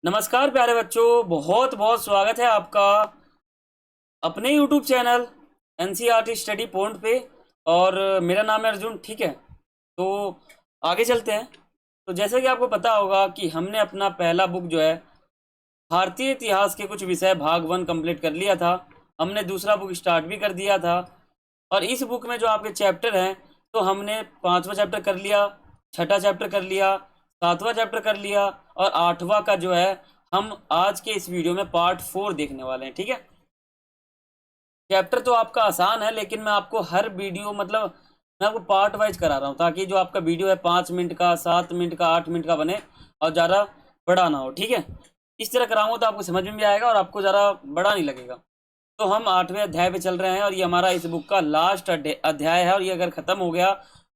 नमस्कार प्यारे बच्चों, बहुत बहुत स्वागत है आपका अपने YouTube channel NCERT study point पे। और मेरा नाम है अर्जुन। ठीक है, तो आगे चलते हैं। तो जैसे कि आपको पता होगा कि हमने अपना पहला बुक जो है भारतीय इतिहास के कुछ विषय भाग 1 कंप्लीट कर लिया था। हमने दूसरा बुक स्टार्ट भी कर दिया था। और इस बुक में जो आपके चैप्टर हैं, तो हमने 5वां चैप्टर कर लिया, 6ठा चैप्टर कर लिया, 7वां चैप्टर कर लिया, और 8वां का जो है हम आज के इस वीडियो में पार्ट 4 देखने वाले हैं। ठीक है, चैप्टर तो आपका आसान है, लेकिन मैं आपको हर वीडियो मतलब मैं आपको पार्ट वाइज करा रहा हूँ, ताकि जो आपका वीडियो है 5 मिनट का, 7 मिनट का, 8 मिनट का बने और ज़्यादा बड़ा ना हो। ठीक है, इस तरह कराऊंगा तो आपको समझ में भी आएगा और आपको ज़्यादा बड़ा नहीं लगेगा। तो हम 8वें अध्याय पे चल रहे हैं और ये हमारा इस बुक का लास्ट अध्याय है। और ये अगर ख़त्म हो गया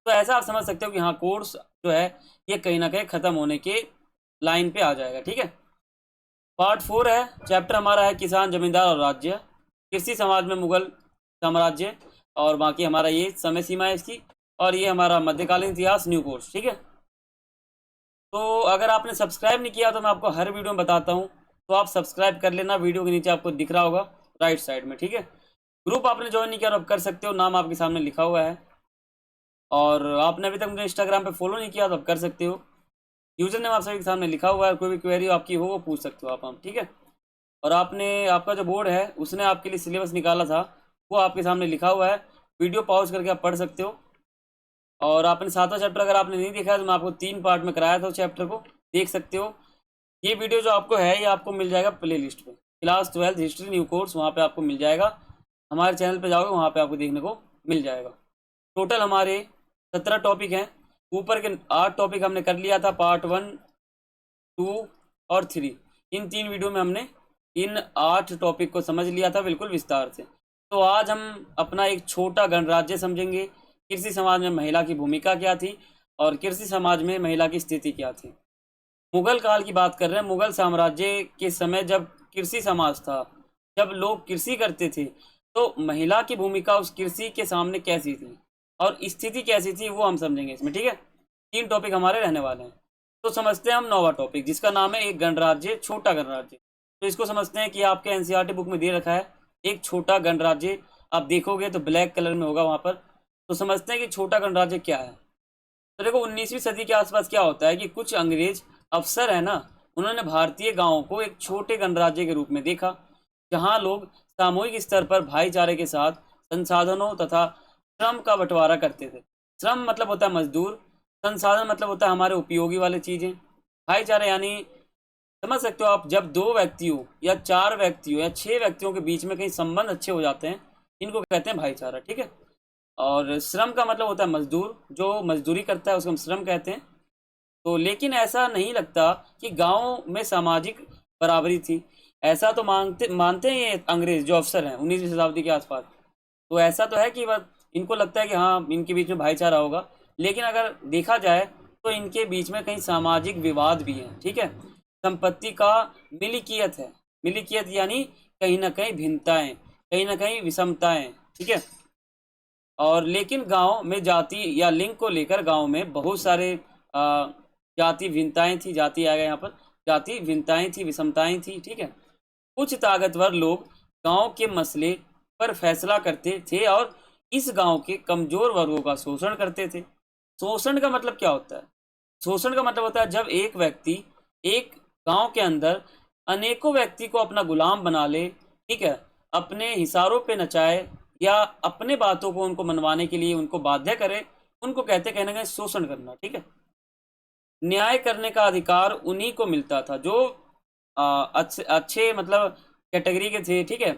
तो ऐसा आप समझ सकते हो कि हाँ, कोर्स जो है ये कहीं ना कहीं ख़त्म होने के लाइन पे आ जाएगा। ठीक है, पार्ट 4 है। चैप्टर हमारा है किसान, जमींदार और राज्य, कृषि समाज में मुगल साम्राज्य, और बाकी हमारा ये समय सीमा है इसकी। और ये हमारा मध्यकालीन इतिहास न्यू कोर्स। ठीक है, तो अगर आपने सब्सक्राइब नहीं किया तो मैं आपको हर वीडियो में बताता हूँ, तो आप सब्सक्राइब कर लेना। वीडियो के नीचे आपको दिख रहा होगा राइट साइड में। ठीक है, ग्रुप आपने ज्वाइन नहीं किया तो आप कर सकते हो, नाम आपके सामने लिखा हुआ है। और आपने अभी तक मुझे इंस्टाग्राम पे फॉलो नहीं किया तो आप कर सकते हो, यूजर नेम आप सभी के सामने लिखा हुआ है। कोई भी क्वेरी आपकी हो वो पूछ सकते हो आप हम। ठीक है, और आपने आपका जो बोर्ड है उसने आपके लिए सिलेबस निकाला था, वो आपके सामने लिखा हुआ है। वीडियो पॉज करके आप पढ़ सकते हो। और आपने 7वां चैप्टर अगर आपने नहीं देखा है तो मैं आपको 3 पार्ट में कराया था, उस चैप्टर को देख सकते हो। ये वीडियो जो आपको है ये आपको मिल जाएगा प्ले लिस्ट पे, क्लास 12 हिस्ट्री न्यू कोर्स, वहाँ पे आपको मिल जाएगा। हमारे चैनल पे जाओगे वहाँ पे आपको देखने को मिल जाएगा। टोटल हमारे 17 टॉपिक हैं। ऊपर के 8 टॉपिक हमने कर लिया था, पार्ट 1, 2 और 3। इन 3 वीडियो में हमने इन 8 टॉपिक को समझ लिया था बिल्कुल विस्तार से। तो आज हम अपना एक छोटा गणराज्य समझेंगे। कृषि समाज में महिला की भूमिका क्या थी और कृषि समाज में महिला की स्थिति क्या थी। मुगल काल की बात कर रहे हैं। मुगल साम्राज्य के समय जब कृषि समाज था, जब लोग कृषि करते थे, तो महिला की भूमिका उस कृषि के सामने कैसी थी और स्थिति कैसी थी वो हम समझेंगे इसमें। ठीक है, 3 टॉपिक हमारे रहने वाले हैं। तो समझते हैं हम 9वां टॉपिक, जिसका नाम है एक गणराज्य, छोटा गणराज्य। तो इसको समझते हैं कि आपके एनसीईआरटी बुक में दे रखा है एक छोटा गणराज्य। आप देखोगे तो ब्लैक कलर में होगा वहाँ पर। तो समझते हैं कि छोटा गणराज्य क्या है। तो देखो, 19वीं सदी के आसपास क्या होता है कि कुछ अंग्रेज अफसर है ना, उन्होंने भारतीय गांवों को एक छोटे गणराज्य के रूप में देखा, जहां लोग सामूहिक स्तर पर भाईचारे के साथ संसाधनों तथा श्रम का बंटवारा करते थे। श्रम मतलब होता है मजदूर, संसाधन मतलब होता है हमारे उपयोगी वाले चीजें। भाईचारा यानी समझ सकते हो आप, जब 2 व्यक्तियों या 4 व्यक्तियों या 6 व्यक्तियों के बीच में कहीं संबंध अच्छे हो जाते हैं, इनको कहते हैं भाईचारा। ठीक है, और श्रम का मतलब होता है मजदूर, जो मजदूरी करता है उसको हम श्रम कहते हैं। तो लेकिन ऐसा नहीं लगता कि गांव में सामाजिक बराबरी थी। ऐसा तो मांगते मानते हैं ये अंग्रेज जो अफसर हैं 19वीं शताब्दी के आसपास। तो ऐसा तो है कि बस इनको लगता है कि हाँ, इनके बीच में भाईचारा होगा। लेकिन अगर देखा जाए तो इनके बीच में कहीं सामाजिक विवाद भी है। ठीक है, संपत्ति का मिलिकियत है। मिलिकियत यानी कहीं ना कहीं भिन्नताएं, कहीं ना कहीं विषमताएं। ठीक है, और लेकिन गांव में जाति या लिंग को लेकर गांव में बहुत सारे जाति भिन्नताएं थी। जाति आ गया यहाँ पर, जाति भिन्नताएं थी, विषमताएं थी। ठीक है, कुछ ताकतवर लोग गांव के मसले पर फैसला करते थे और इस गांव के कमजोर वर्गों का शोषण करते थे। शोषण का मतलब क्या होता है? शोषण का मतलब होता है जब एक व्यक्ति एक गांव के अंदर अनेकों व्यक्ति को अपना गुलाम बना ले। ठीक है, अपने हिसारों पे नचाए या अपने बातों को उनको मनवाने के लिए उनको बाध्य करे, उनको कहते कहने का शोषण करना। ठीक है, न्याय करने का अधिकार उन्हीं को मिलता था जो अच्छे अच्छे मतलब कैटेगरी के थे। ठीक है,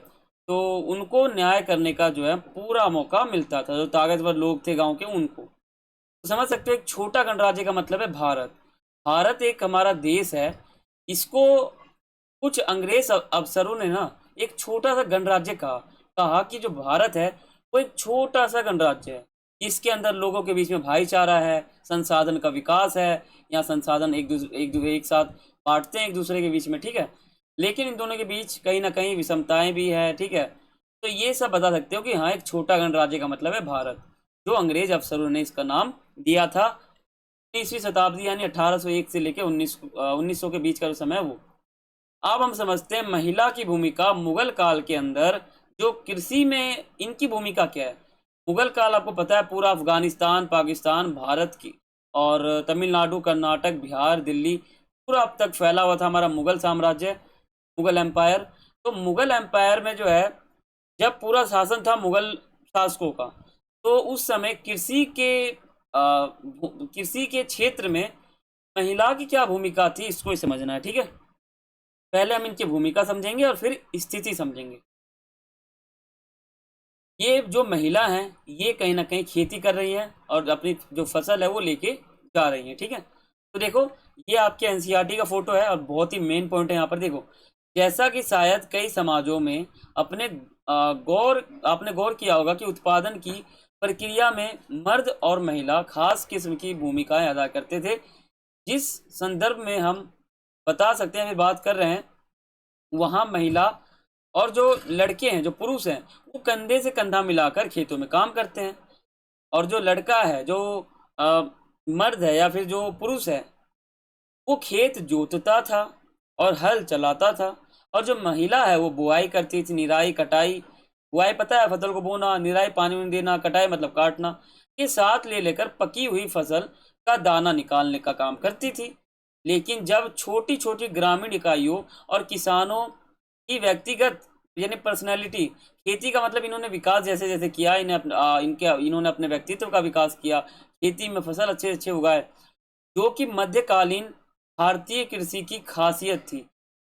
तो उनको न्याय करने का जो है पूरा मौका मिलता था, जो ताकतवर लोग थे गांव के उनको। तो समझ सकते हो एक छोटा गणराज्य का मतलब है भारत। भारत एक हमारा देश है। इसको कुछ अंग्रेज अफसरों ने ना एक छोटा सा गणराज्य कहा। कहा कि जो भारत है वो एक छोटा सा गणराज्य है, इसके अंदर लोगों के बीच में भाईचारा है, संसाधन का विकास है। यहाँ संसाधन एक साथ बांटते हैं एक दूसरे के बीच में। ठीक है, लेकिन इन दोनों के बीच कहीं ना कहीं विषमताएं भी है। ठीक है, तो ये सब बता सकते हो कि हाँ, एक छोटा गणराज्य का मतलब है भारत, जो अंग्रेज अफसरों ने इसका नाम दिया था। 19वीं शताब्दी यानी 1801 से लेकर 1900 के बीच का जो समय है वो। अब हम समझते हैं महिला की भूमिका मुगल काल के अंदर, जो कृषि में इनकी भूमिका क्या है। मुगल काल आपको पता है पूरा अफगानिस्तान, पाकिस्तान, भारत की और तमिलनाडु, कर्नाटक, बिहार, दिल्ली पूरा अब तक फैला हुआ था हमारा मुगल साम्राज्य, मुगल एम्पायर। तो मुगल एम्पायर में जो है, जब पूरा शासन था मुगल शासकों का, तो उस समय कृषि के क्षेत्र में महिला की क्या भूमिका थी, इसको ही समझना है। ठीक है, पहले हम इनकी भूमिका समझेंगे और फिर स्थिति समझेंगे। ये जो महिला हैं, ये कहीं ना कहीं खेती कर रही हैं और अपनी जो फसल है वो लेके जा रही हैं। ठीक है, तो देखो ये आपके एनसीईआरटी का फोटो है और बहुत ही मेन पॉइंट है यहाँ पर। देखो, जैसा कि शायद कई समाजों में अपने आपने गौर किया होगा कि उत्पादन की प्रक्रिया में मर्द और महिला खास किस्म की भूमिकाएं अदा करते थे। जिस संदर्भ में हम बता सकते हैं, अभी बात कर रहे हैं, वहाँ महिला और जो लड़के हैं, जो पुरुष हैं, वो कंधे से कंधा मिलाकर खेतों में काम करते हैं। और जो लड़का है, जो मर्द है या फिर जो पुरुष है, वो खेत जोतता था और हल चलाता था। और जो महिला है वो बुआई करती थी, निराई, कटाई। बुआई पता है, फसल को बोना, निराई पानी में देना, कटाई मतलब काटना। ये साथ ले लेकर पकी हुई फसल का दाना निकालने का काम करती थी। लेकिन जब छोटी छोटी ग्रामीण इकाइयों और किसानों की व्यक्तिगत यानी पर्सनैलिटी, खेती का मतलब इन्होंने विकास जैसे जैसे किया, इन्होंने अपने व्यक्तित्व का विकास किया, खेती में फसल अच्छे अच्छे उगाए, जो कि मध्यकालीन भारतीय कृषि की खासियत थी।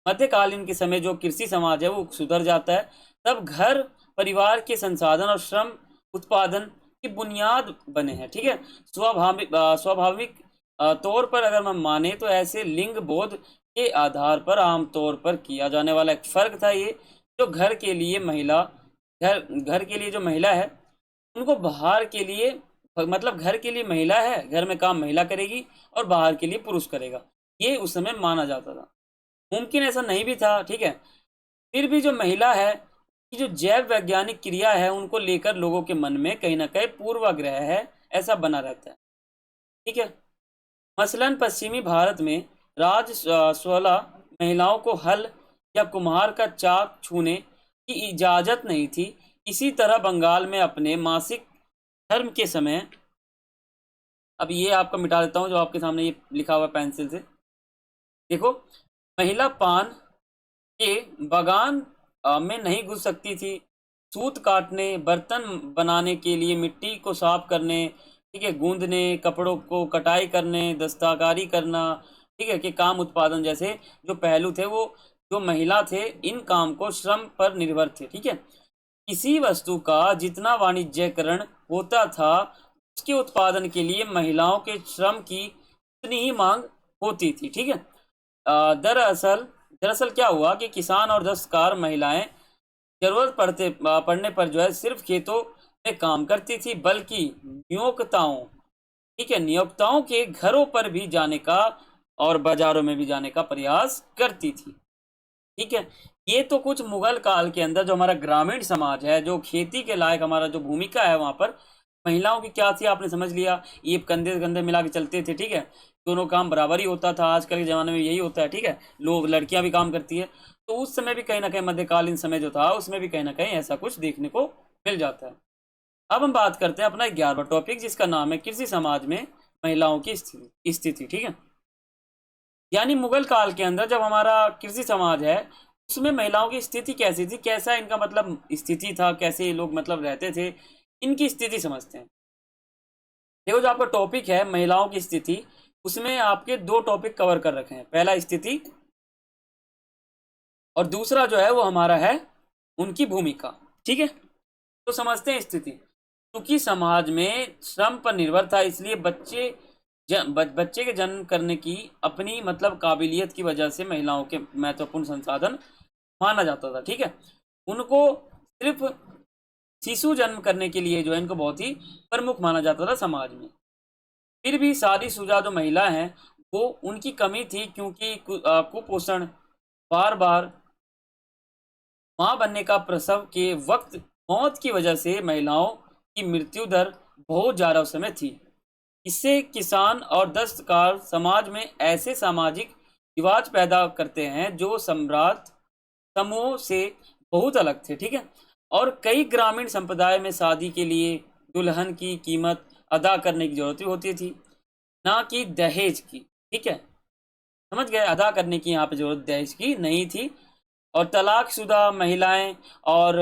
मध्यकालीन के समय जो कृषि समाज है वो सुधर जाता है, तब घर परिवार के संसाधन और श्रम उत्पादन की बुनियाद बने हैं। ठीक है, स्वाभाविक तौर पर अगर हम माने तो ऐसे लिंग बोध के आधार पर आमतौर पर किया जाने वाला एक फर्क था ये, जो घर के लिए महिला, घर के लिए जो महिला है उनको बाहर के लिए, मतलब घर के लिए महिला है, घर में काम महिला करेगी और बाहर के लिए पुरुष करेगा, ये उस समय माना जाता था। मुमकिन ऐसा नहीं भी था। ठीक है, फिर भी जो महिला है कि जो जैव वैज्ञानिक क्रिया है उनको लेकर लोगों के मन में कहीं ना कहीं पूर्वाग्रह है, ऐसा बना रहता है। ठीक है, मसलन पश्चिमी भारत में राजस्वला महिलाओं को हल या कुम्हार का चाक छूने की इजाजत नहीं थी। इसी तरह बंगाल में अपने मासिक धर्म के समय, अब ये आपका मिटा देता हूँ जो आपके सामने ये लिखा हुआ पेंसिल से, देखो, महिला पान के बगान में नहीं घुस सकती थी। सूत काटने, बर्तन बनाने के लिए मिट्टी को साफ करने, ठीक है, गूंदने, कपड़ों को कटाई करने, दस्तकारी करना, ठीक है, कि काम उत्पादन जैसे जो पहलू थे, वो जो महिला थे इन काम को श्रम पर निर्भर थे। ठीक है, किसी वस्तु का जितना वाणिज्यकरण होता था उसके उत्पादन के लिए महिलाओं के श्रम की उतनी ही मांग होती थी। ठीक है, दरअसल दरअसल क्या हुआ कि किसान और दस्तकार महिलाएं जरूरत पड़ने पर जो है सिर्फ खेतों में काम करती थी, बल्कि नियोक्ताओं, ठीक है, नियोक्ताओं के घरों पर भी जाने का और बाजारों में भी जाने का प्रयास करती थी। ठीक है, ये तो कुछ मुगल काल के अंदर जो हमारा ग्रामीण समाज है, जो खेती के लायक हमारा जो भूमिका है वहां पर महिलाओं की क्या थी, आपने समझ लिया। ये कंधे से कंधे मिला के चलते थे। ठीक है, दोनों काम बराबर ही होता था। आजकल के ज़माने में यही होता है। ठीक है, लोग, लड़कियां भी काम करती है, तो उस समय भी कहीं ना कहीं मध्यकालीन समय जो था उसमें भी कहीं ना कहीं ऐसा कुछ देखने को मिल जाता है। अब हम बात करते हैं अपना 11वां टॉपिक, जिसका नाम है कृषि समाज में महिलाओं की स्थिति। ठीक है, यानी मुगल काल के अंदर जब हमारा कृषि समाज है उसमें महिलाओं की स्थिति कैसी थी, कैसा इनका मतलब स्थिति था, कैसे ये लोग मतलब रहते थे, इनकी स्थिति समझते हैं। देखो, जो आपका टॉपिक है महिलाओं की स्थिति, उसमें आपके दो टॉपिक कवर कर रखे हैं। पहला स्थिति और दूसरा जो है वो हमारा है उनकी भूमिका। ठीक है, तो समझते हैं स्थिति। क्योंकि समाज में श्रम पर निर्भर था, इसलिए बच्चे के जन्म करने की अपनी मतलब काबिलियत की वजह से महिलाओं के महत्वपूर्ण संसाधन माना जाता था। ठीक है, उनको सिर्फ शिशु जन्म करने के लिए जो है इनको बहुत ही प्रमुख माना जाता था समाज में। फिर भी शादीशुदा जो महिला हैं वो उनकी कमी थी, क्योंकि कुपोषण, बार बार मां बनने का, प्रसव के वक्त मौत की वजह से महिलाओं की मृत्यु दर बहुत ज़्यादा उस समय थी। इससे किसान और दस्तकार समाज में ऐसे सामाजिक रिवाज पैदा करते हैं जो सम्राट समूह से बहुत अलग थे, ठीक है। और कई ग्रामीण संप्रदाय में शादी के लिए दुल्हन की कीमत अदा करने की जरूरत होती थी, ना कि दहेज की, ठीक है। समझ गए, अदा करने की यहाँ पे जरूरत दहेज की नहीं थी। और तलाकशुदा महिलाएं और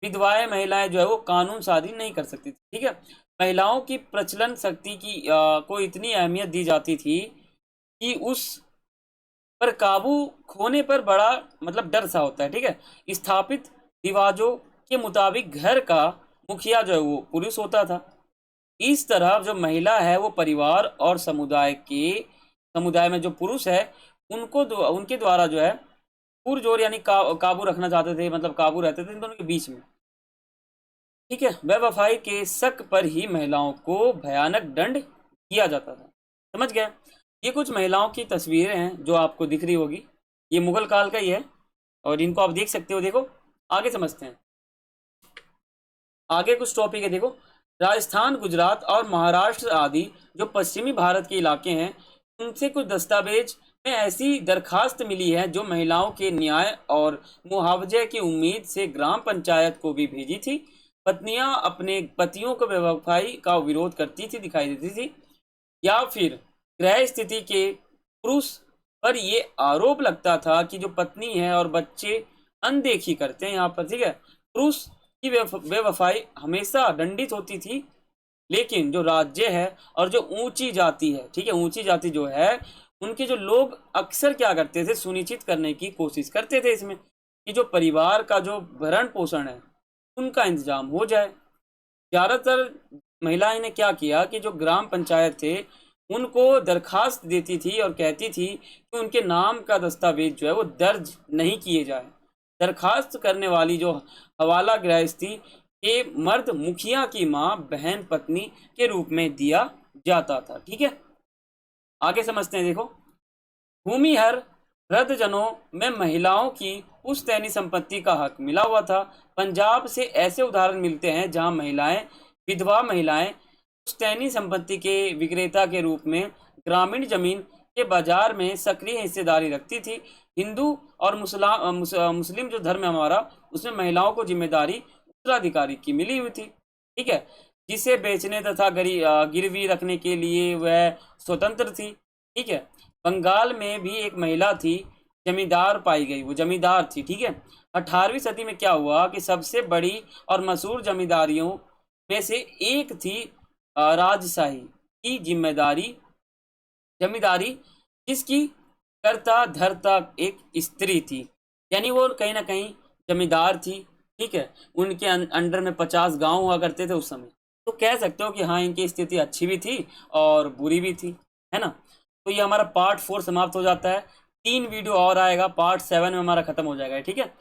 विधवाएं महिलाएं जो है वो कानून शादी नहीं कर सकती थी, ठीक है। महिलाओं की प्रचलन शक्ति की को इतनी अहमियत दी जाती थी कि उस पर काबू खोने पर बड़ा मतलब डर सा होता है, ठीक है। स्थापित रिवाजों के मुताबिक घर का मुखिया जो है वो पुरुष होता था। इस तरह जो महिला है वो परिवार और समुदाय में जो पुरुष है उनके द्वारा जो है पुरजोर यानी काबू रखना चाहते थे, मतलब काबू रहते थे इन दोनों के बीच में, ठीक है। बेवफाई के शक पर ही महिलाओं को भयानक दंड किया जाता था। समझ गए। ये कुछ महिलाओं की तस्वीरें हैं जो आपको दिख रही होगी, ये मुगल काल का ही है और इनको आप देख सकते हो। देखो आगे समझते हैं, आगे कुछ टॉपिक है। देखो, राजस्थान, गुजरात और महाराष्ट्र आदि जो पश्चिमी भारत के इलाके हैं, उनसे कुछ दस्तावेज में ऐसी दरखास्त मिली है जो महिलाओं के न्याय और मुआवजे की उम्मीद से ग्राम पंचायत को भी भेजी थी। पत्नियां अपने पतियों को बेवफाई का विरोध करती थी, दिखाई देती थी, या फिर गृह स्थिति के पुरुष पर ये आरोप लगता था कि जो पत्नी है और बच्चे अनदेखी करते हैं यहाँ पर, ठीक है। पुरुष की बेवफाई हमेशा दंडित होती थी, लेकिन जो राज्य है और जो ऊंची जाति है, ठीक है, ऊंची जाति जो है उनके जो लोग अक्सर क्या करते थे, सुनिश्चित करने की कोशिश करते थे इसमें कि जो परिवार का जो भरण पोषण है उनका इंतजाम हो जाए। ज़्यादातर महिलाएं ने क्या किया कि जो ग्राम पंचायत थे उनको दरखास्त देती थी और कहती थी कि उनके नाम का दस्तावेज जो है वो दर्ज नहीं किए जाए। दरखास्त करने वाली जो हवाला गृहस्थी के मर्द मुखिया की माँ, बहन, पत्नी के रूप में दिया जाता था, ठीक है। आगे समझते हैं। देखो, भूमिहर वृद्धजनों में महिलाओं की पुश्तैनी संपत्ति का हक मिला हुआ था। पंजाब से ऐसे उदाहरण मिलते हैं जहां महिलाएं, विधवा महिलाएं पुश्तैनी संपत्ति के विक्रेता के रूप में ग्रामीण जमीन के बाजार में सक्रिय हिस्सेदारी रखती थी। हिंदू और मुस्लिम जो धर्म है हमारा, उसमें महिलाओं को जिम्मेदारी उत्तराधिकारी की मिली हुई थी, ठीक है, जिसे बेचने तथा गिरवी रखने के लिए वह स्वतंत्र थी, ठीक है। बंगाल में भी एक महिला थी, जमींदार पाई गई, वो जमींदार थी, ठीक है। 18वीं सदी में क्या हुआ कि सबसे बड़ी और मशहूर जमींदारियों में से एक थी राजशाही की जमींदारी, जिसकी कर्ता धर्ता एक स्त्री थी, यानी वो कहीं ना कहीं जमींदार थी, ठीक है। उनके अंडर में 50 गांव हुआ करते थे उस समय, तो कह सकते हो कि हाँ इनकी स्थिति अच्छी भी थी और बुरी भी थी, है ना। तो ये हमारा पार्ट 4 समाप्त हो जाता है। 3 वीडियो और आएगा, पार्ट 7 में हमारा खत्म हो जाएगा, ठीक है।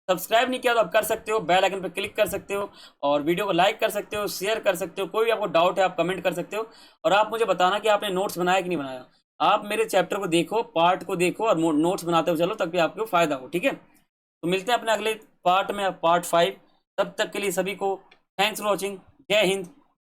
सब्सक्राइब नहीं किया तो आप कर सकते हो, बेल आइकन पर क्लिक कर सकते हो और वीडियो को लाइक कर सकते हो, शेयर कर सकते हो। कोई भी आपको डाउट है आप कमेंट कर सकते हो और आप मुझे बताना कि आपने नोट्स बनाया कि नहीं बनाया। आप मेरे चैप्टर को देखो, पार्ट को देखो और नोट्स बनाते हुए चलो, तभी आपको फायदा हो, ठीक है। तो मिलते हैं अपने अगले पार्ट में, पार्ट 5। तब तक के लिए सभी को थैंक्स फॉर वॉचिंग। जय हिंद,